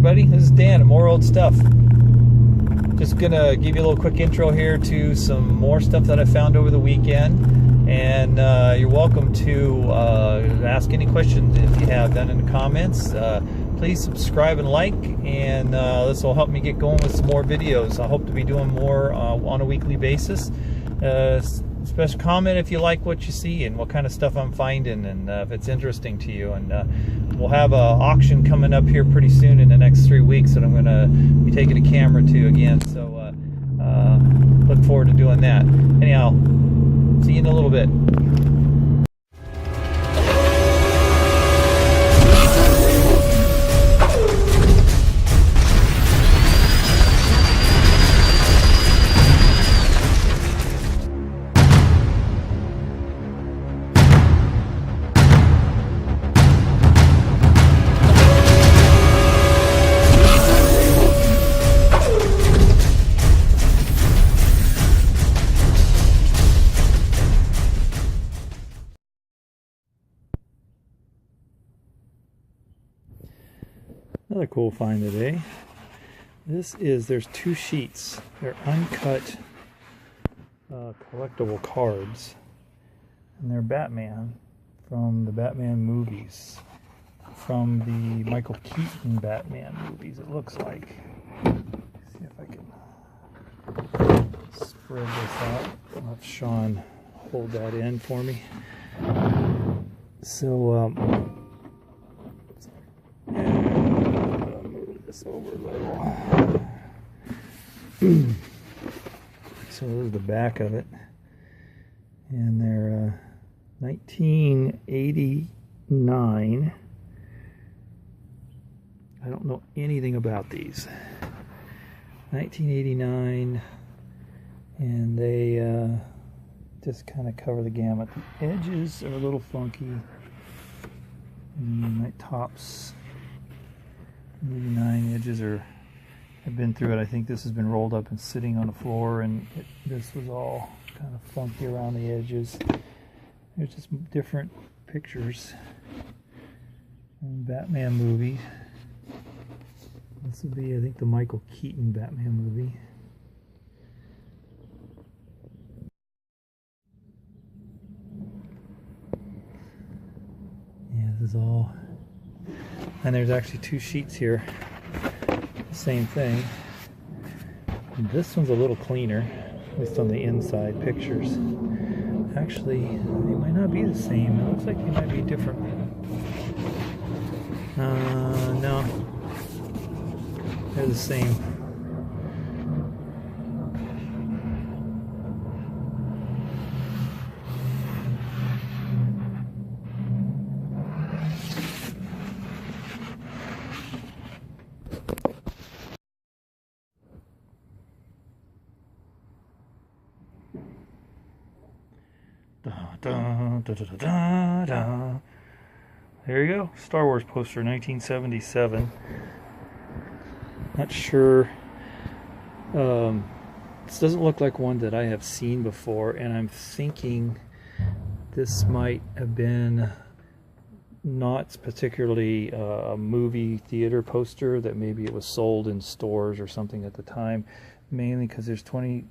everybody, this is Dan at More Old Stuff. Just gonna give you a little quick intro here to some more stuff that I found over the weekend, and you're welcome to ask any questions if you have them in the comments. Please subscribe and like, and this will help me get going with some more videos. I hope to be doing more on a weekly basis. Special comment if you like what you see and what kind of stuff I'm finding, and if it's interesting to you. And we'll have an auction coming up here pretty soon in the next 3 weeks that I'm going to be taking a camera to again. So look forward to doing that. Anyhow, see you in a little bit. Another cool find today. There's 2 sheets. They're uncut collectible cards, and they're Batman from the Batman movies, from the Michael Keaton Batman movies, it looks like. Let's see if I can spread this out. I'll have Sean hold that in for me. So over a little. So this is the back of it, and they're 1989. I don't know anything about these. 1989, and they just kind of cover the gamut. The edges are a little funky, and my tops. 89 edges I've been through it. I think this has been rolled up and sitting on the floor, and this was all kind of funky around the edges. There's just different pictures in Batman movie. This will be, I think, the Michael Keaton Batman movie. Yeah, this is all. And there's actually 2 sheets here. Same thing. And this one's a little cleaner, at least on the inside pictures. Actually, they might not be the same. It looks like they might be different. No. They're the same. There you go. Star Wars poster, 1977. Not sure. This doesn't look like one that I have seen before, and I'm thinking this might have been not particularly a movie theater poster, that maybe it was sold in stores or something at the time, mainly because there's 20th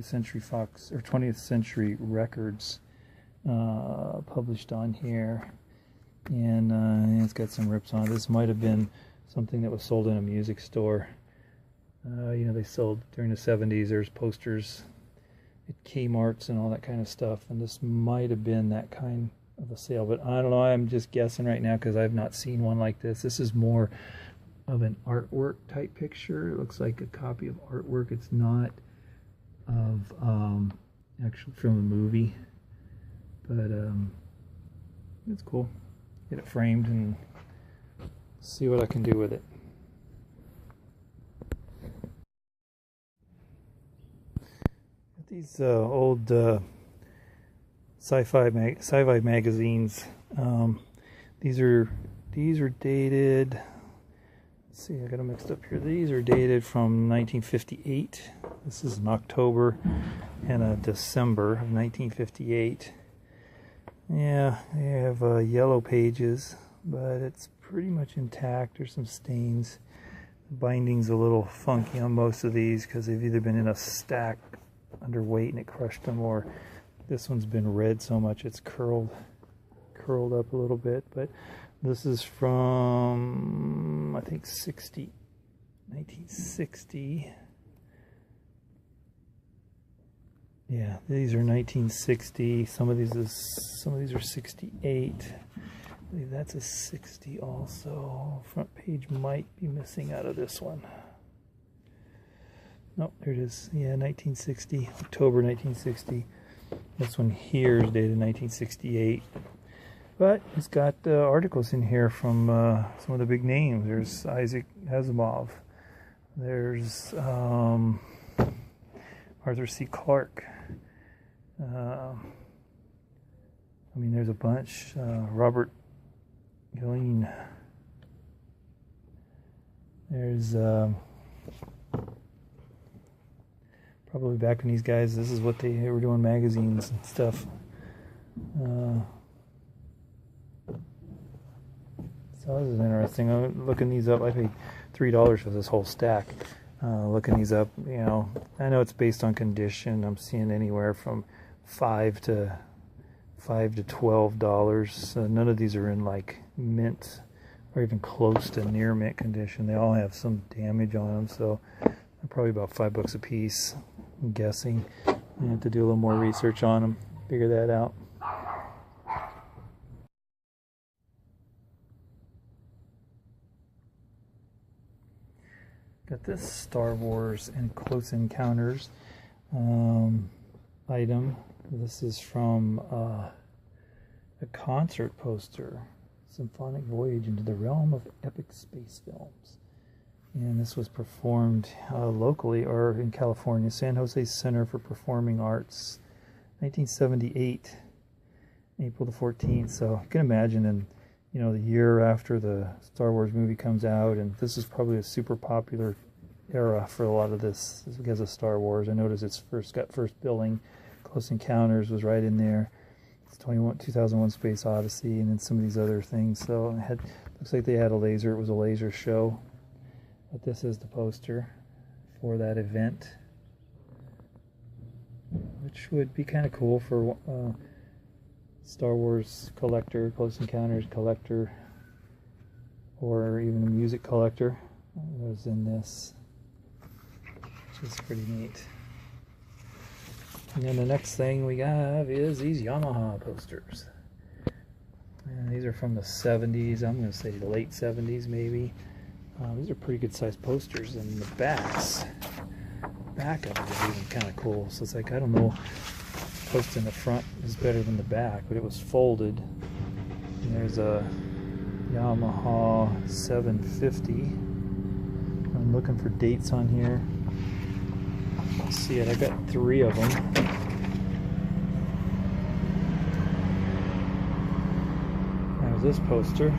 Century Fox or 20th Century Records published on here, and it's got some rips on it. This might have been something that was sold in a music store. You know, they sold during the 70s. There's posters at Kmart's and all that kind of stuff, and this might have been that kind of a sale, but I don't know. I'm just guessing right now because I've not seen one like this. This is more of an artwork type picture. It looks like a copy of artwork. It's not of actually from a movie. But it's cool. Get it framed and see what I can do with it. Got these old Sci-Fi magazines. These are dated. Let's see, I got them mixed up here. These are dated from 1958. This is in October and December of 1958. Yeah, they have yellow pages, but it's pretty much intact. There's some stains. binding's a little funky on most of these because they've either been in a stack underweight and it crushed them, or this one's been read so much it's curled up a little bit. But this is from, I think, 1960. Yeah, these are 1960. Some of these are 68. I believe that's a 60 also. Front page might be missing out of this one. No, there it is. Yeah, 1960, October 1960. This one here is dated 1968. But it's got articles in here from some of the big names. There's Asimov. There's Arthur C. Clarke. I mean, there's a bunch. Robert Gilleen. There's probably back when these guys, this is what they were doing, magazines and stuff. So this is interesting. I'm looking these up. I paid $3 for this whole stack. Looking these up, you know, I know it's based on condition. I'm seeing anywhere from $5 to $12. None of these are in like mint or even close to near mint condition. They all have some damage on them, so they're probably about $5 a piece. I'm guessing. I have to do a little more research on them, figure that out. Got this Star Wars and Close Encounters item. This is from a concert poster, Symphonic Voyage into the Realm of Epic Space Films. And this was performed locally, or in California, San Jose Center for Performing Arts, 1978, April the 14th. So you can imagine, in the year after the Star Wars movie comes out, and this is probably a super popular era for a lot of this because of Star Wars. I noticed it's got first billing. Close Encounters was right in there. It's 2001 Space Odyssey, and then some of these other things. So looks like they had it was a laser show. But this is the poster for that event, which would be kind of cool for Star Wars collector, Close Encounters collector, or even a music collector. Was in this, which is pretty neat. And then the next thing we have is these Yamaha posters. And these are from the 70s. I'm going to say the late 70s maybe. These are pretty good sized posters, and the back of it is even kind of cool. So it's like, I don't know, post in the front is better than the back, but it was folded. And there's a Yamaha 750. I'm looking for dates on here. Let's see it. I got 3 of them. There's this poster.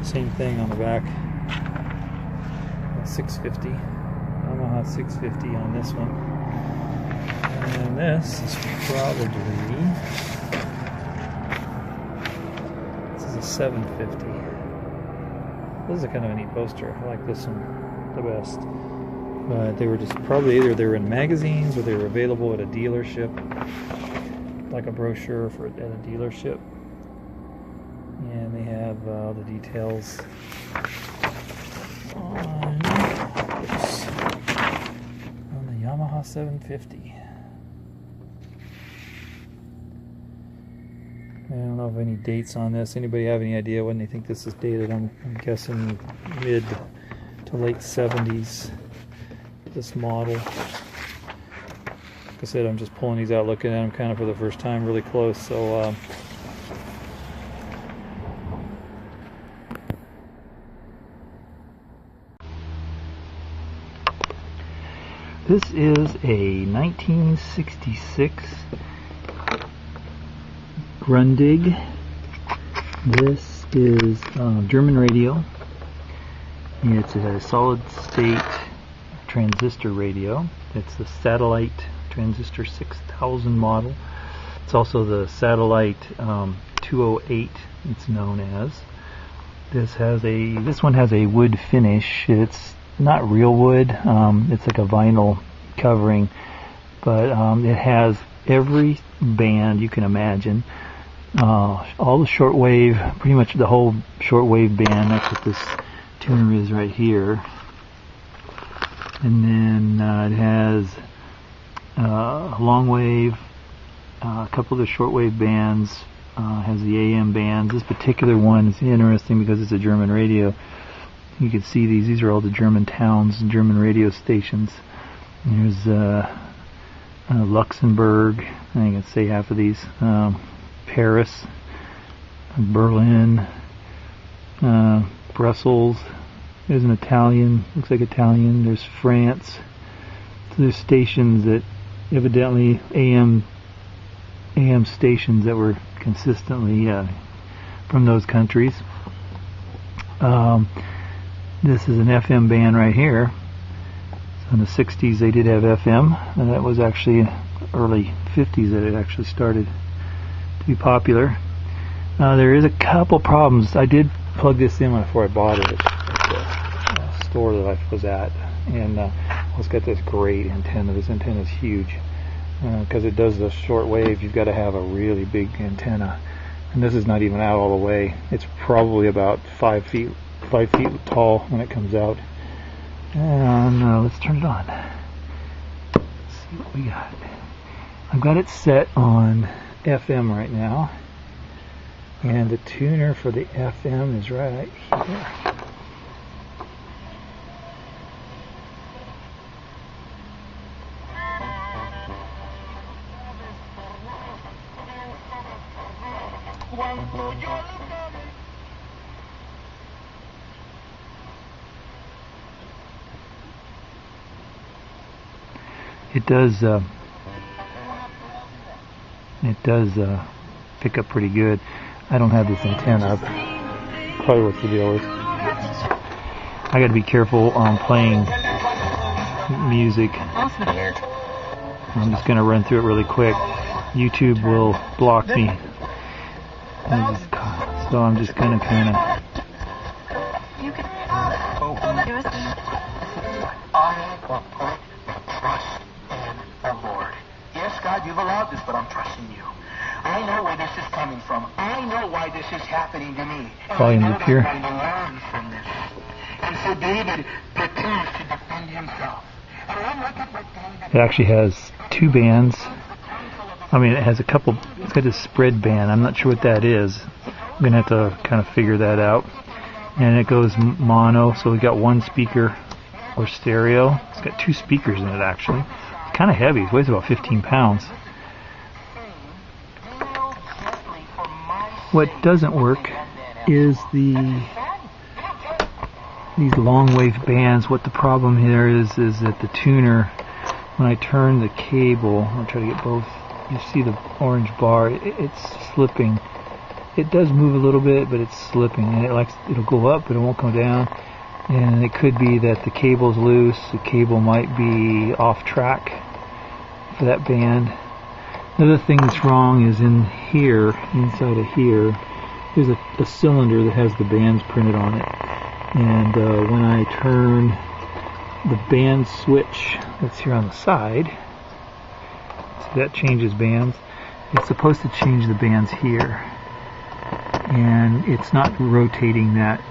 Same thing on the back. 650. Yamaha 650 on this one. And this is a 750. This is a kind of a neat poster. I like this one the best. But they were just probably either they were in magazines or they were available at a dealership, like a brochure at a dealership. And they have all the details on the Yamaha 750. I don't know of any dates on this. Anybody have any idea when they think this is dated? I'm guessing mid to late 70s. This model. Like I said, I'm just pulling these out, looking at them kind of for the first time, really close. So. This is a 1966 Grundig. This is German radio. It's a solid state transistor radio. It's the satellite transistor 6000 model. It's also the satellite 208, it's known as. This one has a wood finish. It's not real wood. It's like a vinyl covering, but it has every band you can imagine. All the shortwave, pretty much the whole shortwave band. That's what this tuner is right here. And then it has long wave, a couple of the shortwave bands, has the AM bands. This particular one is interesting because it's a German radio. You can see these are all the German towns and German radio stations. There's Luxembourg, I can say half of these, Paris, Berlin, Brussels. There's an Italian, looks like Italian. There's France. So there's stations that evidently AM stations that were consistently from those countries. This is an FM band right here. So in the 60s they did have FM, and that was actually early 50s that it actually started to be popular. There is a couple problems. I did plug this in before I bought it at the store that I was at, and it's got this great antenna. This antenna is huge because it does the short wave. You've got to have a really big antenna, and this is not even out all the way. It's probably about 5 feet tall when it comes out. And let's turn it on. Let's see what we got. I've got it set on FM right now, and the tuner for the FM is right here. It does pick up pretty good. I don't have this antenna up. Probably what the deal is. I got to be careful on playing music. I'm just going to run through it really quick. YouTube will block me. So I'm just going to kind of... You've allowed this, but I'm trusting you. I know where this is coming from. I know why this is happening to me. Volume up here. And so David prepares to defend himself. It actually has two bands. I mean, it has a couple. It's got a spread band. I'm not sure what that is. I'm going to have to kind of figure that out. And it goes mono, so we got one speaker or stereo. It's got two speakers in it, actually. Kind of heavy. It weighs about 15 pounds. What doesn't work is these long wave bands. What the problem here is that the tuner, when I turn the cable, I'll try to get both. You see the orange bar? It's slipping. It does move a little bit, but it's slipping, and it'll go up, but it won't come down. And it could be that the cable's loose. The cable might be off track for that band. Another thing that's wrong is in here, inside of here, there's a cylinder that has the bands printed on it. And when I turn the band switch that's here on the side, so that changes bands. It's supposed to change the bands here. And it's not rotating that.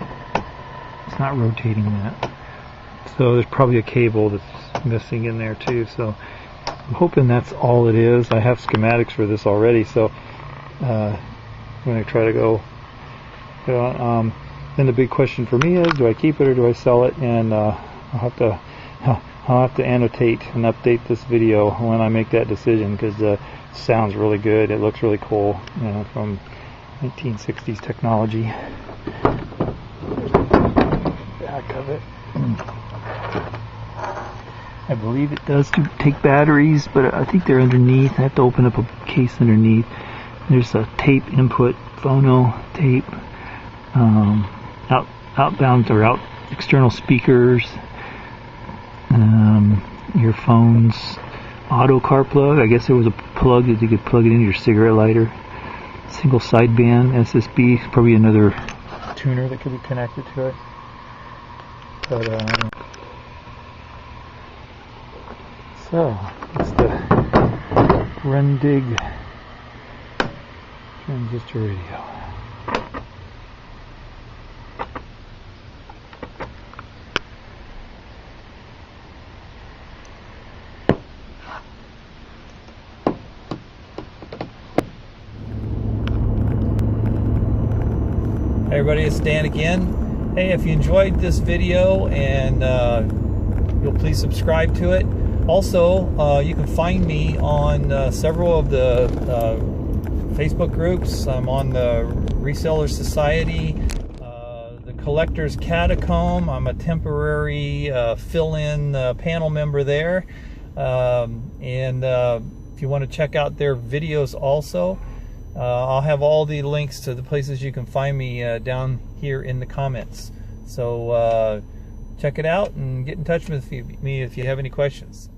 It's not rotating that. So there's probably a cable that's missing in there too. So I'm hoping that's all it is. I have schematics for this already, so I'm going to try to go. Then the big question for me is, do I keep it or do I sell it? And I'll have to annotate and update this video when I make that decision, because it sounds really good. It looks really cool, from 1960s technology. Back of it. I believe it does take batteries, but I think they're underneath. I have to open up a case underneath. There's a tape input, phono tape, outbound or external speakers, your phone's auto car plug. I guess there was a plug that you could plug it into your cigarette lighter. Single sideband SSB, probably another tuner that could be connected to it. But so it's the Grundig transistor radio. Hey everybody, it's Dan again. Hey, if you enjoyed this video and you'll please subscribe to it. Also, you can find me on several of the Facebook groups. I'm on the Reseller Society, the Collector's Catacomb. I'm a temporary fill-in panel member there. If you want to check out their videos also, I'll have all the links to the places you can find me down here in the comments. So check it out and get in touch with me if you have any questions.